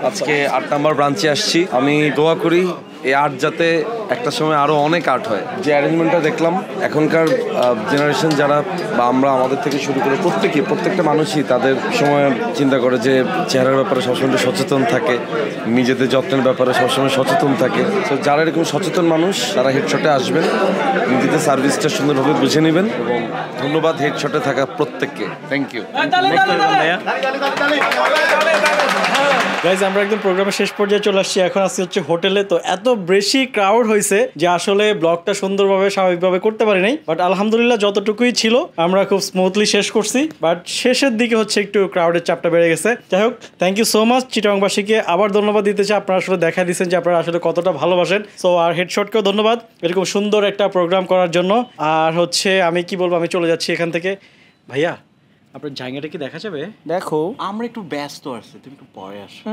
আজকে 8 নম্বর ব্রাঞ্চে আসছি। আমি দোয়া করি এই আর্ট যাতে একটা সময় আরও অনেক আর্ট হয়। যে অ্যারেঞ্জমেন্টটা দেখলাম, এখনকার জেনারেশন যারা বা আমরা আমাদের থেকে শুরু করে প্রত্যেকটা মানুষই তাদের সময় চিন্তা করে যে চেহারার ব্যাপারে সবসময় সচেতন থাকে, নিজেদের যত্নের ব্যাপারে সবসময় সচেতন থাকে। তো যারা এরকম সচেতন মানুষ তারা হেডশটে আসবেন, নিজেদের সার্ভিসটা সুন্দরভাবে বুঝে নেবেন। এবং ধন্যবাদ হেডশটে থাকা প্রত্যেককে। Thank you. গাইজ, আমরা একদম প্রোগ্রামের শেষ পর্যায়ে চলে আসছি। এখন আসছি হচ্ছে হোটেলে। তো এত বেশি ক্রাউড হয়েছে যে আসলে ব্লগটা সুন্দরভাবে স্বাভাবিকভাবে করতে পারি নাই, বাট আলহামদুলিল্লাহ যতটুকুই ছিল আমরা খুব স্মুথলি শেষ করছি। বাট শেষের দিকে হচ্ছে একটু ক্রাউডের চাপটা বেড়ে গেছে। যাই হোক, থ্যাংক ইউ সো মাচ। চিটাগংবাসীকে আবার ধন্যবাদ দিতে চাই, আপনারা আসলে দেখা দিচ্ছেন যে আপনারা আসলে কতটা ভালোবাসেন। সো আর হেডশটকেও ধন্যবাদ এরকম সুন্দর একটা প্রোগ্রাম করার জন্য। আর হচ্ছে আমি কি বলবো, আমি চলে যাচ্ছি এখান থেকে। ভাইয়া, আপনার জায়গাটা কি দেখা যাবে? দেখো, আমরা একটু ব্যস্ত আছি, তুমি একটু পরে আসো।